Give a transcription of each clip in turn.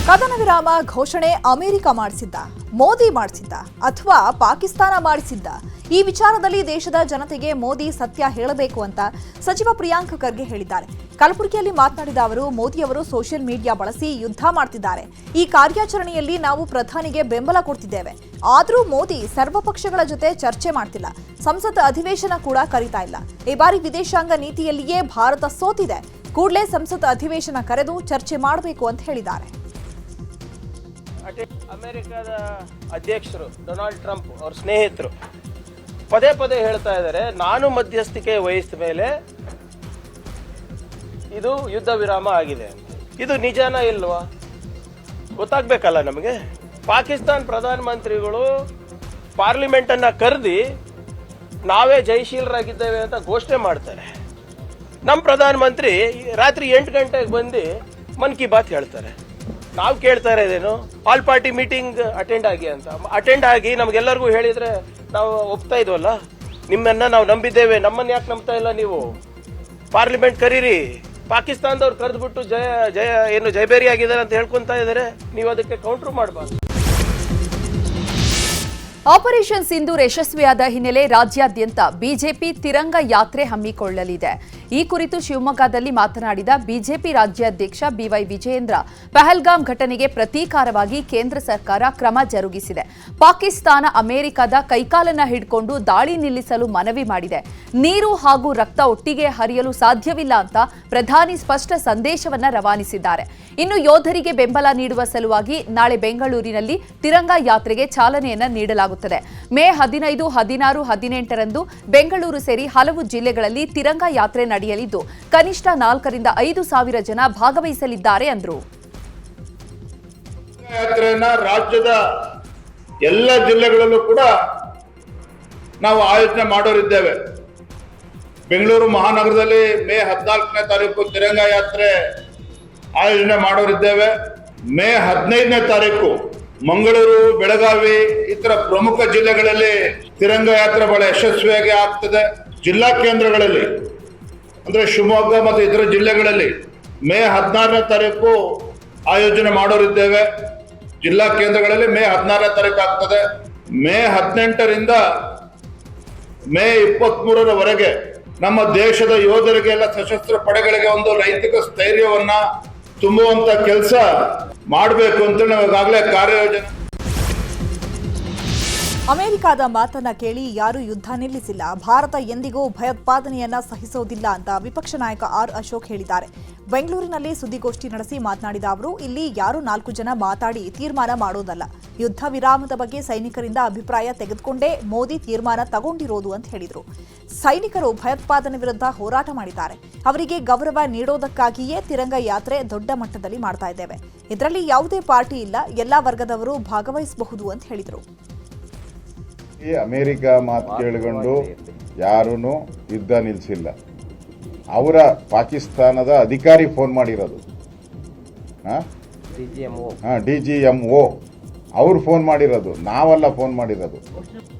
ಕದನ ವಿರಾಮ ಘೋಷಣೆ ಅಮೆರಿಕ ಮಾಡಿಸಿದ್ದ, ಮೋದಿ ಮಾಡಿಸಿದ್ದ ಅಥವಾ ಪಾಕಿಸ್ತಾನ ಮಾಡಿಸಿದ್ದ? ಈ ವಿಚಾರದಲ್ಲಿ ದೇಶದ ಜನತೆಗೆ ಮೋದಿ ಸತ್ಯ ಹೇಳಬೇಕು ಅಂತ ಸಚಿವ ಪ್ರಿಯಾಂಕ್ ಖರ್ಗೆ ಹೇಳಿದ್ದಾರೆ. ಕಲಬುರಗಿಯಲ್ಲಿ ಮಾತನಾಡಿದ ಅವರು, ಮೋದಿಯವರು ಸೋಷಿಯಲ್ ಮೀಡಿಯಾ ಬಳಸಿ ಯುದ್ಧ ಮಾಡ್ತಿದ್ದಾರೆ. ಈ ಕಾರ್ಯಾಚರಣೆಯಲ್ಲಿ ನಾವು ಪ್ರಧಾನಿಗೆ ಬೆಂಬಲ ಕೊಡ್ತಿದ್ದೇವೆ. ಆದರೂ ಮೋದಿ ಸರ್ವಪಕ್ಷಗಳ ಜೊತೆ ಚರ್ಚೆ ಮಾಡ್ತಿಲ್ಲ. ಸಂಸತ್ ಅಧಿವೇಶನ ಕೂಡ ಕರೀತಾ ಇಲ್ಲ. ಈ ಬಾರಿ ವಿದೇಶಾಂಗ ನೀತಿಯಲ್ಲಿಯೇ ಭಾರತ ಸೋತಿದೆ. ಕೂಡಲೇ ಸಂಸತ್ ಅಧಿವೇಶನ ಕರೆದು ಚರ್ಚೆ ಮಾಡಬೇಕು ಅಂತ ಹೇಳಿದ್ದಾರೆ. ಅಮೆರಿಕದ ಅಧ್ಯಕ್ಷರು ಡೊನಾಲ್ಡ್ ಟ್ರಂಪ್ ಅವ್ರ ಸ್ನೇಹಿತರು ಪದೇ ಪದೇ ಹೇಳ್ತಾ ಇದ್ದಾರೆ, ನಾನು ಮಧ್ಯಸ್ಥಿಕೆ ವಹಿಸಿದ ಮೇಲೆ ಇದು ಯುದ್ಧ ವಿರಾಮ ಆಗಿದೆ. ಇದು ನಿಜಾನ ಇಲ್ವಾ ಗೊತ್ತಾಗ್ಬೇಕಲ್ಲ ನಮಗೆ. ಪಾಕಿಸ್ತಾನ್ ಪ್ರಧಾನಮಂತ್ರಿಗಳು ಪಾರ್ಲಿಮೆಂಟ್ ಅನ್ನ ಕರೆದಿ ನಾವೇ ಜಯಶೀಲರಾಗಿದ್ದೇವೆ ಅಂತ ಘೋಷಣೆ ಮಾಡ್ತಾರೆ. ನಮ್ಮ ಪ್ರಧಾನಮಂತ್ರಿ ರಾತ್ರಿ 8 ಗಂಟೆಗೆ ಬಂದು ಮನ್ ಕಿ ಬಾತ್ ಹೇಳ್ತಾರೆ. ನಾವು ಕೇಳ್ತಾ ಇರೋದೇನು, ಆಲ್ ಪಾರ್ಟಿ ಮೀಟಿಂಗ್ ಅಟೆಂಡ್ ಆಗಿ ಅಂತ. ಅಟೆಂಡ್ ಆಗಿ ನಮ್ಗೆಲ್ಲರಿಗೂ ಹೇಳಿದ್ರೆ ನಾವು ಒಪ್ತಾ ಇದ್ವಲ್ಲ. ನಿಮ್ಮನ್ನ ನಾವು ನಂಬಿದ್ದೇವೆ, ನಮ್ಮನ್ನ ಯಾಕೆ ನಂಬ್ತಾ ಇಲ್ಲ ನೀವು? ಪಾರ್ಲಿಮೆಂಟ್ ಕರೀರಿ. ಪಾಕಿಸ್ತಾನದವ್ರು ಕರೆದ್ಬಿಟ್ಟು ಜಯಬೇರಿ ಆಗಿದ್ದಾರೆ ಅಂತ ಹೇಳ್ಕೊಂತ ಇದಾರೆ. ನೀವು ಅದಕ್ಕೆ ಕೌಂಟರ್ ಮಾಡಬಾರ್ದು. ಆಪರೇಷನ್ ಸಿಂಧೂರ್ ಯಶಸ್ವಿಯಾದ ಹಿನ್ನೆಲೆ ರಾಜ್ಯಾದ್ಯಂತ ಬಿಜೆಪಿ ತಿರಂಗ ಯಾತ್ರೆ ಹಮ್ಮಿಕೊಳ್ಳಲಿದೆ. ಈ ಕುರಿತು ಶಿವಮೊಗ್ಗದಲ್ಲಿ ಮಾತನಾಡಿದ ಬಿಜೆಪಿ ರಾಜ್ಯಾಧ್ಯಕ್ಷ ಬಿವೈ ವಿಜಯೇಂದ್ರ, ಪಹಲ್ಗಾಮ್ ಘಟನೆಗೆ ಪ್ರತೀಕಾರವಾಗಿ ಕೇಂದ್ರ ಸರ್ಕಾರ ಕ್ರಮ ಜರುಗಿಸಿದೆ. ಪಾಕಿಸ್ತಾನ ಅಮೆರಿಕದ ಕೈಕಾಲನ್ನ ಹಿಡ್ಕೊಂಡು ದಾಳಿ ನಿಲ್ಲಿಸಲು ಮನವಿ ಮಾಡಿದೆ. ನೀರು ಹಾಗೂ ರಕ್ತ ಒಟ್ಟಿಗೆ ಹರಿಯಲು ಸಾಧ್ಯವಿಲ್ಲ ಅಂತ ಪ್ರಧಾನಿ ಸ್ಪಷ್ಟ ಸಂದೇಶವನ್ನ ರವಾನಿಸಿದ್ದಾರೆ. ಇನ್ನು ಯೋಧರಿಗೆ ಬೆಂಬಲ ನೀಡುವ ಸಲುವಾಗಿ ನಾಳೆ ಬೆಂಗಳೂರಿನಲ್ಲಿ ತಿರಂಗ ಯಾತ್ರೆಗೆ ಚಾಲನೆಯನ್ನ ನೀಡಲಾಗುತ್ತದೆ. ಮೇ 15, 16, 18ರಂದು ಬೆಂಗಳೂರು ಸೇರಿ ಹಲವು ಜಿಲ್ಲೆಗಳಲ್ಲಿ ತಿರಂಗ ಯಾತ್ರೆ ನಡೆಯಲಿದ್ದು ಕನಿಷ್ಠ 4 ರಿಂದ 5 ಸಾವಿರ ಜನ ಭಾಗವಹಿಸಲಿದ್ದಾರೆ ಎಂದರು. ಯಾತ್ರೆಯನ್ನ ರಾಜ್ಯದ ಎಲ್ಲ ಜಿಲ್ಲೆಗಳಲ್ಲೂ ಕೂಡ ನಾವು ಆಯೋಜನೆ ಮಾಡೋರಿದ್ದೇವೆ. ಬೆಂಗಳೂರು ಮಹಾನಗರದಲ್ಲಿ ಮೇ 14ನೇ ತಾರೀಕು ತಿರಂಗ ಯಾತ್ರೆ ಆಯೋಜನೆ ಮಾಡೋರಿದ್ದೇವೆ. ಮೇ 15ನೇ ತಾರೀಕು ಮಂಗಳೂರು, ಬೆಳಗಾವಿ ಇತರ ಪ್ರಮುಖ ಜಿಲ್ಲೆಗಳಲ್ಲಿ ತಿರಂಗ ಯಾತ್ರೆ ಬಹಳ ಯಶಸ್ವಿಯಾಗಿ ಆಗ್ತದೆ. ಜಿಲ್ಲಾ ಕೇಂದ್ರಗಳಲ್ಲಿ ಅಂದ್ರೆ ಶಿವಮೊಗ್ಗ ಮತ್ತು ಇತರ ಜಿಲ್ಲೆಗಳಲ್ಲಿ ಮೇ 16ನೇ ತಾರೀಕು ಆಯೋಜನೆ ಮಾಡೋರಿದ್ದೇವೆ. ಜಿಲ್ಲಾ ಕೇಂದ್ರಗಳಲ್ಲಿ ಮೇ 16ನೇ ತಾರೀಕು ಆಗ್ತದೆ. ಮೇ 18ರಿಂದ ಮೇ 23ರವರೆಗೆ ನಮ್ಮ ದೇಶದ ಯೋಧರಿಗೆಲ್ಲ ಸಶಸ್ತ್ರ ಪಡೆಗಳಿಗೆ ಒಂದು ನೈತಿಕ ಸ್ಥೈರ್ಯವನ್ನ ತುಂಬುವಂತ ಕೆಲಸ ಮಾಡಬೇಕು ಅಂತ ನಾವು ಈಗಾಗಲೇ ಕಾರ್ಯಯೋಜನೆ. ಅಮೆರಿಕದ ಮಾತನ್ನ ಕೇಳಿ ಯಾರೂ ಯುದ್ಧ ನಿಲ್ಲಿಸಿಲ್ಲ. ಭಾರತ ಎಂದಿಗೂ ಭಯೋತ್ಪಾದನೆಯನ್ನ ಸಹಿಸೋದಿಲ್ಲ ಅಂತ ವಿಪಕ್ಷ ನಾಯಕ ಆರ್ ಅಶೋಕ್ ಹೇಳಿದ್ದಾರೆ. ಬೆಂಗಳೂರಿನಲ್ಲಿ ಸುದ್ದಿಗೋಷ್ಠಿ ನಡೆಸಿ ಮಾತನಾಡಿದ ಅವರು, ಇಲ್ಲಿ ಯಾರು 4 ಜನ ಮಾತಾಡಿ ತೀರ್ಮಾನ ಮಾಡೋದಲ್ಲ. ಯುದ್ಧ ವಿರಾಮದ ಬಗ್ಗೆ ಸೈನಿಕರಿಂದ ಅಭಿಪ್ರಾಯ ತೆಗೆದುಕೊಂಡೇ ಮೋದಿ ತೀರ್ಮಾನ ತಗೊಂಡಿರೋದು ಅಂತ ಹೇಳಿದರು. ಸೈನಿಕರು ಭಯೋತ್ಪಾದನೆ ವಿರುದ್ಧ ಹೋರಾಟ ಮಾಡಿದ್ದಾರೆ. ಅವರಿಗೆ ಗೌರವ ನೀಡೋದಕ್ಕಾಗಿಯೇ ತಿರಂಗ ಯಾತ್ರೆ ದೊಡ್ಡ ಮಟ್ಟದಲ್ಲಿ ಮಾಡ್ತಾ ಇದ್ದೇವೆ. ಇದರಲ್ಲಿ ಯಾವುದೇ ಪಾರ್ಟಿ ಇಲ್ಲ, ಎಲ್ಲಾ ವರ್ಗದವರು ಭಾಗವಹಿಸಬಹುದು ಅಂತ ಹೇಳಿದರು. ಅಮೆರಿಕ ಮಾತು ಕೇಳಿಕೊಂಡು ಯಾರೂ ಯುದ್ಧ ನಿಲ್ಲಿಸಿಲ್ಲ. ಅವರ ಪಾಕಿಸ್ತಾನದ ಅಧಿಕಾರಿ ಫೋನ್ ಮಾಡಿರೋದು, DGMO ಅವ್ರು ಫೋನ್ ಮಾಡಿರೋದು, ನಾವೆಲ್ಲ ಫೋನ್ ಮಾಡಿರೋದು.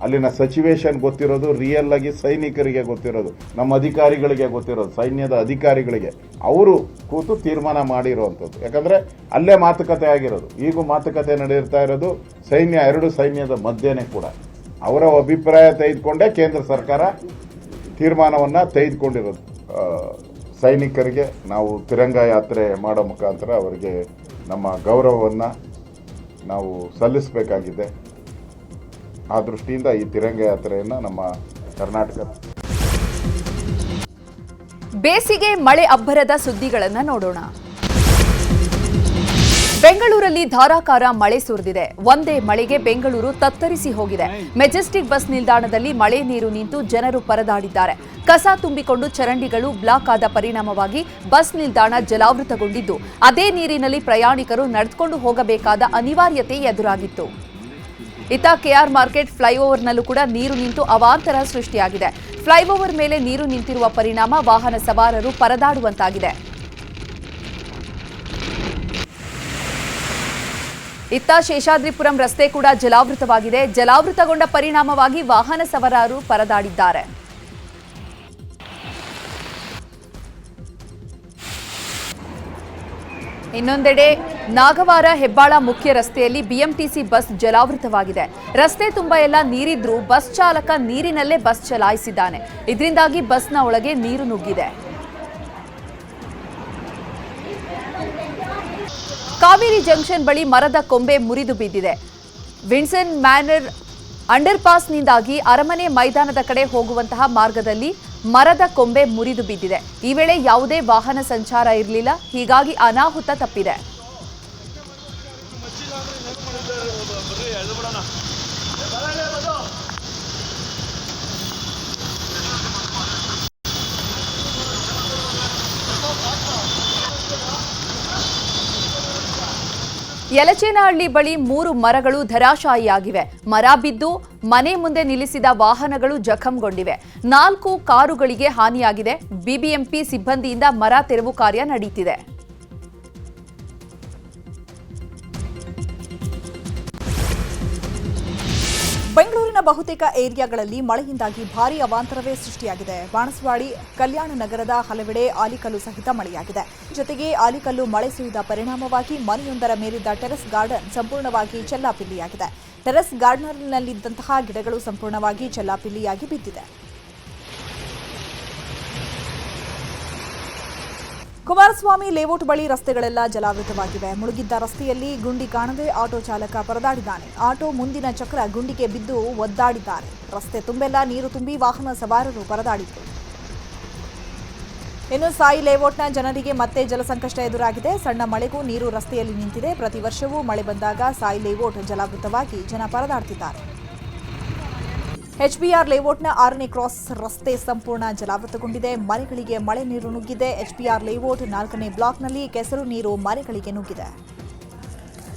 ಅಲ್ಲಿನ ಸಿಚುವೇಶನ್ ಗೊತ್ತಿರೋದು ರಿಯಲ್ ಆಗಿ ಸೈನಿಕರಿಗೆ ಗೊತ್ತಿರೋದು, ನಮ್ಮ ಅಧಿಕಾರಿಗಳಿಗೆ ಗೊತ್ತಿರೋದು, ಸೈನ್ಯದ ಅಧಿಕಾರಿಗಳಿಗೆ. ಅವರು ಕೂತು ತೀರ್ಮಾನ ಮಾಡಿರುವಂಥದ್ದು. ಯಾಕಂದ್ರೆ ಅಲ್ಲೇ ಮಾತುಕತೆ ಆಗಿರೋದು. ಈಗೂ ಮಾತುಕತೆ ನಡೆಯುತ್ತಾ ಇರೋದು ಎರಡು ಸೈನ್ಯದ ಮಧ್ಯೆನೇ ಕೂಡ. ಅವರ ಅಭಿಪ್ರಾಯ ತೆಗೆದುಕೊಂಡೇ ಕೇಂದ್ರ ಸರ್ಕಾರ ತೀರ್ಮಾನವನ್ನ ತೆಗೆದುಕೊಂಡಿರೋದು. ಸೈನಿಕರಿಗೆ ನಾವು ತಿರಂಗ ಯಾತ್ರೆ ಮಾಡೋ ಮುಖಾಂತರ ಅವರಿಗೆ ನಮ್ಮ ಗೌರವವನ್ನು ನಾವು ಸಲ್ಲಿಸಬೇಕಾಗಿದೆ. ಆ ದೃಷ್ಟಿಯಿಂದ ಈ ತಿರಂಗ ಯಾತ್ರೆಯನ್ನು ನಮ್ಮ ಕರ್ನಾಟಕ. ಬೇಸಿಗೆ ಮಳೆ ಅಬ್ಬರದ ಸುದ್ದಿಗಳನ್ನು ನೋಡೋಣ. ಬೆಂಗಳೂರಲ್ಲಿ ಧಾರಾಕಾರ ಮಳೆ ಸುರಿದಿದೆ. ಒಂದೇ ಮಳೆಗೆ ಬೆಂಗಳೂರು ತತ್ತರಿಸಿ ಹೋಗಿದೆ. ಮೆಜೆಸ್ಟಿಕ್ ಬಸ್ ನಿಲ್ದಾಣದಲ್ಲಿ ಮಳೆ ನೀರು ನಿಂತು ಜನರು ಪರದಾಡಿದ್ದಾರೆ. ಕಸ ತುಂಬಿಕೊಂಡು ಚರಂಡಿಗಳು ಬ್ಲಾಕ್ ಆದ ಪರಿಣಾಮವಾಗಿ ಬಸ್ ನಿಲ್ದಾಣ ಜಲಾವೃತಗೊಂಡಿದ್ದು, ಅದೇ ನೀರಿನಲ್ಲಿ ಪ್ರಯಾಣಿಕರು ನಡೆದುಕೊಂಡು ಹೋಗಬೇಕಾದ ಅನಿವಾರ್ಯತೆ ಎದುರಾಗಿತ್ತು. ಇತ್ತ ಕೆಆರ್ ಮಾರ್ಕೆಟ್ ಫ್ಲೈಓವರ್ನಲ್ಲೂ ಕೂಡ ನೀರು ನಿಂತು ಅವಾಂತರ ಸೃಷ್ಟಿಯಾಗಿದೆ. ಫ್ಲೈಓವರ್ ಮೇಲೆ ನೀರು ನಿಂತಿರುವ ಪರಿಣಾಮ ವಾಹನ ಸವಾರರು ಪರದಾಡುವಂತಾಗಿದೆ. ಇತ್ತ ಶೇಷಾದ್ರಿಪುರಂ ರಸ್ತೆ ಕೂಡ ಜಲಾವೃತವಾಗಿದೆ. ಜಲಾವೃತಗೊಂಡ ಪರಿಣಾಮವಾಗಿ ವಾಹನ ಸವಾರರು ಪರದಾಡಿದ್ದಾರೆ. ಇನ್ನೊಂದೆಡೆ ನಾಗವಾರ ಹೆಬ್ಬಾಳ ಮುಖ್ಯ ರಸ್ತೆಯಲ್ಲಿ ಬಿಎಂಟಿಸಿ ಬಸ್ ಜಲಾವೃತವಾಗಿದೆ. ರಸ್ತೆ ತುಂಬ ಎಲ್ಲ ನೀರಿದ್ರೂ ಬಸ್ ಚಾಲಕ ನೀರಿನಲ್ಲೇ ಬಸ್ ಚಲಾಯಿಸಿದ್ದಾನೆ. ಇದರಿಂದಾಗಿ ಬಸ್ನ ಒಳಗೆ ನೀರು ನುಗ್ಗಿದೆ. ಕಾವೇರಿ ಜಂಕ್ಷನ್ ಬಳಿ ಮರದ ಕೊಂಬೆ ಮುರಿದು ಬಿದ್ದಿದೆ. ವಿನ್ಸನ್ ಮ್ಯಾನರ್ ಅಂಡರ್ ಪಾಸ್ನಿಂದಾಗಿ ಅರಮನೆ ಮೈದಾನದ ಕಡೆ ಹೋಗುವಂತಹ ಮಾರ್ಗದಲ್ಲಿ ಮರದ ಕೊಂಬೆ ಮುರಿದು ಬಿದ್ದಿದೆ. ಈ ವೇಳೆ ಯಾವುದೇ ವಾಹನ ಸಂಚಾರ ಇರಲಿಲ್ಲ, ಹೀಗಾಗಿ ಅನಾಹುತ ತಪ್ಪಿದೆ. ಯಲಚೇನಹಳ್ಳಿ ಬಳಿ 3 ಮರಗಳು ಧರಾಶಾಯಿಯಾಗಿವೆ. ಮರ ಬಿದ್ದು ಮನೆ ಮುಂದೆ ನಿಲ್ಲಿಸಿದ ವಾಹನಗಳು ಜಖಂಗೊಂಡಿವೆ. 4 ಕಾರುಗಳಿಗೆ ಹಾನಿಯಾಗಿದೆ. ಬಿಬಿಎಂಪಿ ಸಿಬ್ಬಂದಿಯಿಂದ ಮರ ತೆರವು ಕಾರ್ಯ ನಡೆಯುತ್ತಿದೆ. ಬೆಂಗಳೂರಿನ ಬಹುತೇಕ ಏರಿಯಾಗಳಲ್ಲಿ ಮಳೆಯಿಂದಾಗಿ ಭಾರೀ ಅವಾಂತರವೇ ಸೃಷ್ಟಿಯಾಗಿದೆ. ಬಾಣಸವಾಡಿ, ಕಲ್ಯಾಣ ನಗರದ ಹಲವೆಡೆ ಆಲಿಕಲ್ಲು ಸಹಿತ ಮಳೆಯಾಗಿದೆ. ಜೊತೆಗೆ ಆಲಿಕಲ್ಲು ಮಳೆ ಸುರಿದ ಪರಿಣಾಮವಾಗಿ ಮನೆಯೊಂದರ ಮೇಲಿದ್ದ ಟೆರೆಸ್ ಗಾರ್ಡನ್ ಸಂಪೂರ್ಣವಾಗಿ ಚೆಲ್ಲಾಪಿಲ್ಲಿಯಾಗಿದೆ. ಟೆರೆಸ್ ಗಾರ್ಡನ್ನಲ್ಲಿದ್ದಂತಹ ಗಿಡಗಳು ಸಂಪೂರ್ಣವಾಗಿ ಚೆಲ್ಲಾಪಿಲ್ಲಿಯಾಗಿ ಬಿದ್ದಿದೆ. ಕುಮಾರಸ್ವಾಮಿ ಲೇಔಟ್ ಬಳಿ ರಸ್ತೆಗಳೆಲ್ಲ ಜಲಾವೃತವಾಗಿವೆ. ಮುಳುಗಿದ್ದ ರಸ್ತೆಯಲ್ಲಿ ಗುಂಡಿ ಕಾಣದೆ ಆಟೋ ಚಾಲಕ ಪರದಾಡಿದ್ದಾನೆ. ಆಟೋ ಮುಂದಿನ ಚಕ್ರ ಗುಂಡಿಗೆ ಬಿದ್ದು ಒದ್ದಾಡಿದ್ದಾರೆ. ರಸ್ತೆ ತುಂಬೆಲ್ಲ ನೀರು ತುಂಬಿ ವಾಹನ ಸವಾರರು ಪರದಾಡಿದ್ರು. ಇನ್ನು ಸಾಯಿ ಲೇಔಟ್ನ ಜನರಿಗೆ ಮತ್ತೆ ಜಲಸಂಕಷ್ಟ ಎದುರಾಗಿದೆ. ಸಣ್ಣ ಮಳೆಗೂ ನೀರು ರಸ್ತೆಯಲ್ಲಿ ನಿಂತಿದೆ. ಪ್ರತಿ ವರ್ಷವೂ ಮಳೆ ಬಂದಾಗ ಸಾಯಿ ಲೇಔಟ್ ಜಲಾವೃತವಾಗಿ ಜನ ಪರದಾಡ್ತಿದ್ದಾರೆ. ಎಚ್ಬಿಆರ್ ಲೇಔಟ್ನ 6ನೇ ಕ್ರಾಸ್ ರಸ್ತೆ ಸಂಪೂರ್ಣ ಜಲಾವೃತಗೊಂಡಿದೆ. ಮನೆಗಳಿಗೆ ಮಳೆ ನೀರು ನುಗ್ಗಿದೆ. ಎಚ್ಬಿಆರ್ ಲೇಔಟ್ 4ನೇ ಬ್ಲಾಕ್ನಲ್ಲಿ ಕೆಸರು ನೀರು ಮನೆಗಳಿಗೆ ನುಗ್ಗಿದೆ.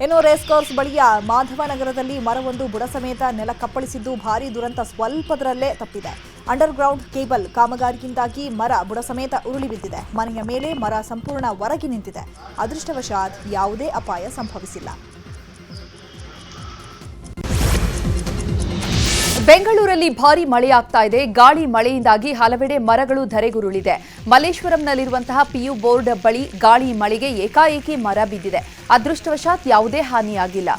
ಇನ್ನು ರೇಸ್ ಕೋರ್ಸ್ ಬಳಿಯ ಮಾಧವನಗರದಲ್ಲಿ ಮರವೊಂದು ಬುಡ ಸಮೇತ ನೆಲ ಕಪ್ಪಳಿಸಿದ್ದು ಭಾರೀ ದುರಂತ ಸ್ವಲ್ಪದರಲ್ಲೇ ತಪ್ಪಿದೆ. ಅಂಡರ್ ಗ್ರೌಂಡ್ ಕೇಬಲ್ ಕಾಮಗಾರಿಯಿಂದಾಗಿ ಮರ ಬುಡ ಸಮೇತ ಉರುಳಿ ಬಿದ್ದಿದೆ. ಮನೆಯ ಮೇಲೆ ಮರ ಸಂಪೂರ್ಣ ಹೊರಗೆ ನಿಂತಿದೆ. ಅದೃಷ್ಟವಶಾತ್ ಯಾವುದೇ ಅಪಾಯ ಸಂಭವಿಸಿಲ್ಲ. ಬೆಂಗಳೂರಲ್ಲಿ ಭಾರೀ ಮಳೆಯಾಗ್ತಾ ಇದೆ. ಗಾಳಿ ಮಳೆಯಿಂದಾಗಿ ಹಲವೆಡೆ ಮರಗಳು ಧರೆಗುರುಳಿದೆ. ಮಲ್ಲೇಶ್ವರಂನಲ್ಲಿರುವಂತಹ ಪಿಯು ಬೋರ್ಡ್ ಬಳಿ ಗಾಳಿ ಮಳೆಗೆ ಏಕಾಏಕಿ ಮರ ಬಿದ್ದಿದೆ. ಅದೃಷ್ಟವಶಾತ್ ಯಾವುದೇ ಹಾನಿಯಾಗಿಲ್ಲ.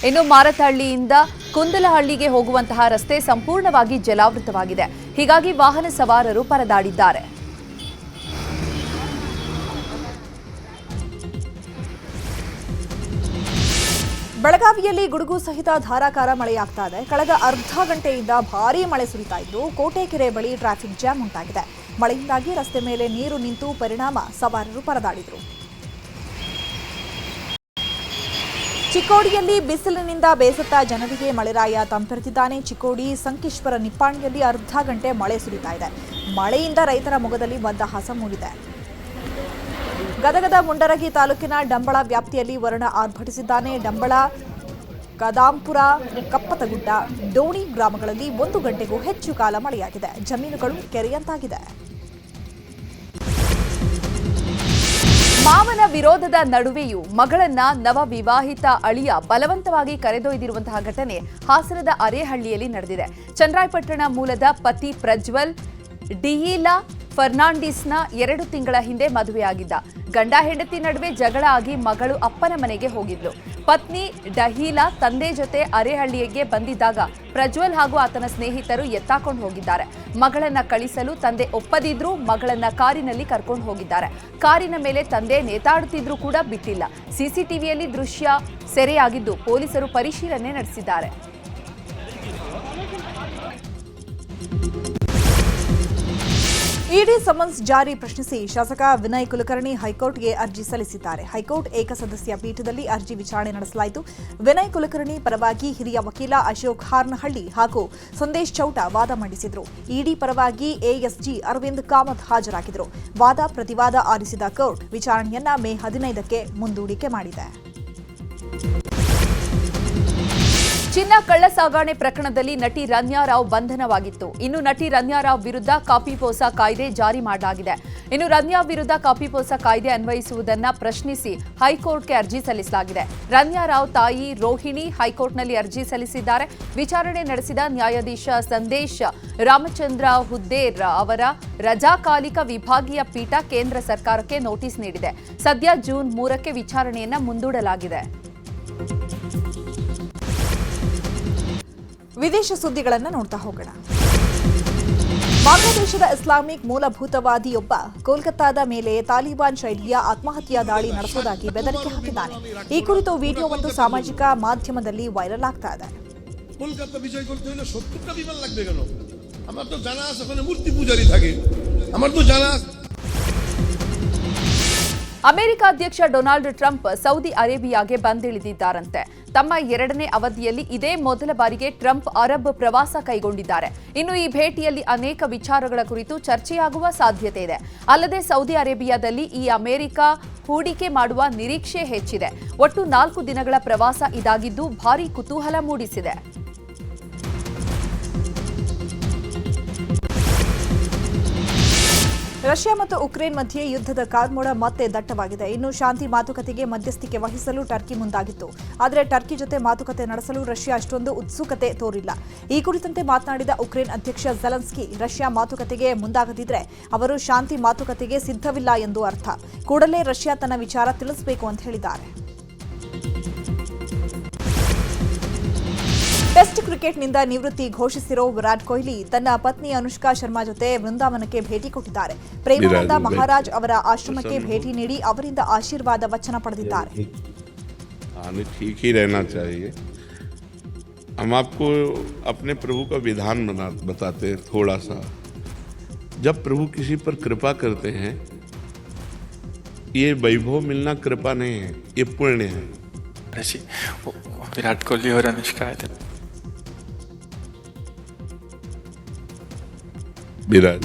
ಇನ್ನು ಮಾರತಹಳ್ಳಿಯಿಂದ ಕುಂದಲಹಳ್ಳಿಗೆ ಹೋಗುವಂತಹ ರಸ್ತೆ ಸಂಪೂರ್ಣವಾಗಿ ಜಲಾವೃತವಾಗಿದೆ. ಹೀಗಾಗಿ ವಾಹನ ಸವಾರರು ಪರದಾಡಿದ್ದಾರೆ. ಬೆಳಗಾವಿಯಲ್ಲಿ ಗುಡುಗು ಸಹಿತ ಧಾರಾಕಾರ ಮಳೆಯಾಗ್ತಾ ಇದೆ. ಕಳೆದ ಅರ್ಧ ಗಂಟೆಯಿಂದ ಭಾರೀ ಮಳೆ ಸುರಿತಾ ಇದ್ದು ಕೋಟೆಕೆರೆ ಬಳಿ ಟ್ರಾಫಿಕ್ ಜಾಮ್ ಉಂಟಾಗಿದೆ. ಮಳೆಯಿಂದಾಗಿ ರಸ್ತೆ ಮೇಲೆ ನೀರು ನಿಂತು ಪರಿಣಾಮ ಸವಾರರು ಪರದಾಡಿದರು. ಚಿಕ್ಕೋಡಿಯಲ್ಲಿ ಬಿಸಿಲಿನಿಂದ ಬೇಸತ್ತ ಜನರಿಗೆ ಮಳೆರಾಯ ತಂಪೆರೆದಿದ್ದಾನೆ. ಚಿಕ್ಕೋಡಿ ಸಂಕೇಶ್ವರ ನಿಪ್ಪಾಣಿಯಲ್ಲಿ ಅರ್ಧ ಗಂಟೆ ಮಳೆ ಸುರಿತಾ ಇದೆ. ಮಳೆಯಿಂದ ರೈತರ ಮೊಗದಲ್ಲಿ ಮಂದಹಾಸ ಮೂಡಿದೆ. ಗದಗದ ಮುಂಡರಗಿ ತಾಲೂಕಿನ ಡಂಬಳ ವ್ಯಾಪ್ತಿಯಲ್ಲಿ ವರುಣ ಆರ್ಭಟಿಸಿದ್ದಾನೆ. ಡಂಬಳ, ಕದಾಂಪುರ, ಕಪ್ಪತಗುಡ್ಡ, ಡೋಣಿ ಗ್ರಾಮಗಳಲ್ಲಿ 1 ಗಂಟೆಗೂ ಹೆಚ್ಚು ಕಾಲ ಮಳೆಯಾಗಿದೆ. ಜಮೀನುಗಳು ಕೆರೆಯಂತಾಗಿದೆ. ಮಾವನ ವಿರೋಧದ ನಡುವೆಯೂ ಮಗಳನ್ನ ನವವಿವಾಹಿತ ಅಳಿಯ ಬಲವಂತವಾಗಿ ಕರೆದೊಯ್ದಿರುವಂತಹ ಘಟನೆ ಹಾಸನದ ಅರೇಹಳ್ಳಿಯಲ್ಲಿ ನಡೆದಿದೆ. ಚನ್ನರಾಯಪಟ್ಟಣ ಮೂಲದ ಪತಿ ಪ್ರಜ್ವಲ್ ಡಿಯಿಲಾ ಫರ್ನಾಂಡಿಸ್ನ 2 ತಿಂಗಳ ಹಿಂದೆ ಮದುವೆಯಾಗಿದ್ದ. ಗಂಡ ಹೆಂಡತಿ ನಡುವೆ ಜಗಳ ಆಗಿ ಮಗಳು ಅಪ್ಪನ ಮನೆಗೆ ಹೋಗಿದ್ಲು. ಪತ್ನಿ ಡಹೀಲಾ ತಂದೆ ಜೊತೆ ಅರೇಹಳ್ಳಿಗೆ ಬಂದಿದ್ದಾಗ ಪ್ರಜ್ವಲ್ ಹಾಗೂ ಆತನ ಸ್ನೇಹಿತರು ಎತ್ತಾಕೊಂಡು ಹೋಗಿದ್ದಾರೆ. ಮಗಳನ್ನ ಕಳಿಸಲು ತಂದೆ ಒಪ್ಪದಿದ್ರೂ ಮಗಳನ್ನ ಕಾರಿನಲ್ಲಿ ಕರ್ಕೊಂಡು ಹೋಗಿದ್ದಾರೆ. ಕಾರಿನ ಮೇಲೆ ತಂದೆ ನೇತಾಡುತ್ತಿದ್ರೂ ಕೂಡ ಬಿಟ್ಟಿಲ್ಲ. ಸಿಸಿಟಿವಿಯಲ್ಲಿ ದೃಶ್ಯ ಸೆರೆಯಾಗಿದ್ದು ಪೊಲೀಸರು ಪರಿಶೀಲನೆ ನಡೆಸಿದ್ದಾರೆ. ಇಡಿ ಸಮನ್ಸ್ ಜಾರಿ ಪ್ರಶ್ನಿಸಿ ಶಾಸಕ ವಿನಯ್ ಕುಲಕರ್ಣಿ ಹೈಕೋರ್ಟ್ಗೆ ಅರ್ಜಿ ಸಲ್ಲಿಸಿದ್ದಾರೆ. ಹೈಕೋರ್ಟ್ ಏಕಸದಸ್ಯ ಪೀಠದಲ್ಲಿ ಅರ್ಜಿ ವಿಚಾರಣೆ ನಡೆಸಲಾಯಿತು. ವಿನಯ್ ಕುಲಕರ್ಣಿ ಪರವಾಗಿ ಹಿರಿಯ ವಕೀಲ ಅಶೋಕ್ ಹಾರ್ನಹಳ್ಳಿ ಹಾಗೂ ಸಂದೇಶ್ ಚೌಟ ವಾದ ಮಂಡಿಸಿದರು. ಇಡಿ ಪರವಾಗಿ ಎಎಸ್ಜಿ ಅರವಿಂದ್ ಕಾಮತ್ ಹಾಜರಾಗಿದ್ದರು. ವಾದ ಪ್ರತಿವಾದ ಆಲಿಸಿದ ಕೋರ್ಟ್ ವಿಚಾರಣೆಯನ್ನ ಮೇ 15ಕ್ಕೆ ಮುಂದೂಡಿಕೆ ಮಾಡಿದೆ. ಚಿನ್ನ ಕಳ್ಳಸಾಗಣೆ ಪ್ರಕರಣದಲ್ಲಿ ನಟಿ ರನ್ಯಾ ರಾವ್ ಬಂಧನವಾಗಿತ್ತು. ಇನ್ನು ನಟಿ ರನ್ಯಾ ರಾವ್ ವಿರುದ್ಧ ಕಾಪಿಪೋಸಾ ಕಾಯ್ದೆ ಜಾರಿ ಮಾಡಲಾಗಿದೆ. ಇನ್ನು ರನ್ಯಾ ವಿರುದ್ಧ ಕಾಪಿಪೋಸಾ ಕಾಯ್ದೆ ಅನ್ವಯಿಸುವುದನ್ನ ಪ್ರಶ್ನಿಸಿ ಹೈಕೋರ್ಟ್ಗೆ ಅರ್ಜಿ ಸಲ್ಲಿಸಲಾಗಿದೆ. ರನ್ಯಾ ರಾವ್ ತಾಯಿ ರೋಹಿಣಿ ಹೈಕೋರ್ಟ್ನಲ್ಲಿ ಅರ್ಜಿ ಸಲ್ಲಿಸಿದ್ದಾರೆ. ವಿಚಾರಣೆ ನಡೆಸಿದ ನ್ಯಾಯಾಧೀಶ ಸಂದೇಶ್ ರಾಮಚಂದ್ರ ಹುದ್ದೇರ್ ಅವರ ರಜಾಕಾಲಿಕ ವಿಭಾಗೀಯ ಪೀಠ ಕೇಂದ್ರ ಸರ್ಕಾರಕ್ಕೆ ನೋಟಿಸ್ ನೀಡಿದೆ. ಸದ್ಯ ಜೂನ್ 3ಕ್ಕೆ ವಿಚಾರಣೆಯನ್ನ ಮುಂದೂಡಲಾಗಿದೆ. ವಿದೇಶ ಸುದ್ದಿಗಳನ್ನು ನೋಡ್ತಾ ಹೋಗೋಣ. ಬಾಂಗ್ಲಾದೇಶದ ಇಸ್ಲಾಮಿಕ್ ಮೂಲಭೂತವಾದಿಯೊಬ್ಬ ಕೋಲ್ಕತ್ತಾದ ಮೇಲೆ ತಾಲಿಬಾನ್ ಶೈಲಿಯ ಆತ್ಮಹತ್ಯಾ ದಾಳಿ ನಡೆಸುವುದಾಗಿ ಬೆದರಿಕೆ ಹಾಕಿದ್ದಾನೆ. ಈ ಕುರಿತು ವಿಡಿಯೋವೊಂದು ಸಾಮಾಜಿಕ ಮಾಧ್ಯಮದಲ್ಲಿ ವೈರಲ್ ಆಗ್ತಾ ಇದೆ. কলকাতা বিষয় করতে হলে 70টা বিমান লাগবে কেন? আমার তো জানা আছে ওখানে মূর্তি পূজারি থাকে, আমার তো জানা আছে। ಅಮೆರಿಕ ಅಧ್ಯಕ್ಷ ಡೊನಾಲ್ಡ್ ಟ್ರಂಪ್ ಸೌದಿ ಅರೇಬಿಯಾಗೆ ಬಂದಿಳಿದಿದ್ದಾರಂತೆ. ತಮ್ಮ 2ನೇ ಅವಧಿಯಲ್ಲಿ ಇದೇ ಮೊದಲ ಬಾರಿಗೆ ಟ್ರಂಪ್ ಅರಬ್ ಪ್ರವಾಸ ಕೈಗೊಂಡಿದ್ದಾರೆ. ಇನ್ನು ಈ ಭೇಟಿಯಲ್ಲಿ ಅನೇಕ ವಿಚಾರಗಳ ಕುರಿತು ಚರ್ಚೆಯಾಗುವ ಸಾಧ್ಯತೆ ಇದೆ. ಅಲ್ಲದೆ ಸೌದಿ ಅರೇಬಿಯಾದಲ್ಲಿ ಈ ಅಮೆರಿಕ ಹೂಡಿಕೆ ಮಾಡುವ ನಿರೀಕ್ಷೆ ಹೆಚ್ಚಿದೆ. ಒಟ್ಟು 4 ದಿನಗಳ ಪ್ರವಾಸ ಇದಾಗಿದ್ದು ಭಾರೀ ಕುತೂಹಲ ಮೂಡಿಸಿದೆ. ರಷ್ಯಾ ಮತ್ತು ಉಕ್ರೇನ್ ಮಧ್ಯೆ ಯುದ್ಧದ ಕಾರ್ಮೋಡ ಮತ್ತೆ ದಟ್ಟವಾಗಿದೆ. ಇನ್ನು ಶಾಂತಿ ಮಾತುಕತೆಗೆ ಮಧ್ಯಸ್ಥಿಕೆ ವಹಿಸಲು ಟರ್ಕಿ ಮುಂದಾಗಿತ್ತು. ಆದರೆ ಟರ್ಕಿ ಜೊತೆ ಮಾತುಕತೆ ನಡೆಸಲು ರಷ್ಯಾ ಅಷ್ಟೊಂದು ಉತ್ಸುಕತೆ ತೋರಿಲ್ಲ. ಈ ಕುರಿತಂತೆ ಮಾತನಾಡಿದ ಉಕ್ರೇನ್ ಅಧ್ಯಕ್ಷ ಝೆಲೆನ್ಸ್ಕಿ, ರಷ್ಯಾ ಮಾತುಕತೆಗೆ ಮುಂದಾಗದಿದ್ರೆ ಅವರು ಶಾಂತಿ ಮಾತುಕತೆಗೆ ಸಿದ್ಧವಿಲ್ಲ ಎಂದು ಅರ್ಥ. ಕೂಡಲೇ ರಷ್ಯಾ ತನ್ನ ವಿಚಾರ ತಿಳಿಸಬೇಕು ಅಂತ ಹೇಳಿದ್ದಾರೆ. ಟೆಸ್ಟ್ ಕ್ರಿಕೆಟ್ನಿಂದ ನಿವೃತ್ತಿ ಘೋಷಿಸಿರೋ ವಿರಾಟ್ ಕೊಹ್ಲಿ ತನ್ನ ಪತ್ನಿ ಅನುಷ್ಕಾ ಶರ್ಮಾ ಜೊತೆ ವೃಂದಾವನಕ್ಕೆ ಭೇಟಿ ಕೊಟ್ಟಿದ್ದಾರೆ. ಪ್ರೇಮಾನಂದ ಮಹಾರಾಜ್ ಅವರ ಆಶ್ರಮಕ್ಕೆ ಭೇಟಿ ನೀಡಿ ಅವರಿಂದ ಆಶೀರ್ವಾದ ವಚನ ಪಡೆದಿದ್ದಾರೆ. ठीक ही रहना चाहिए. हम आपको अपने प्रभु का विधान बताते हैं थोड़ा सा. जब प्रभु किसी पर कृपा करते हैं, ये वैभव मिलना कृपा नहीं है, ये पुण्य है. विराट कोहली और अनुष्का आए थे. विराट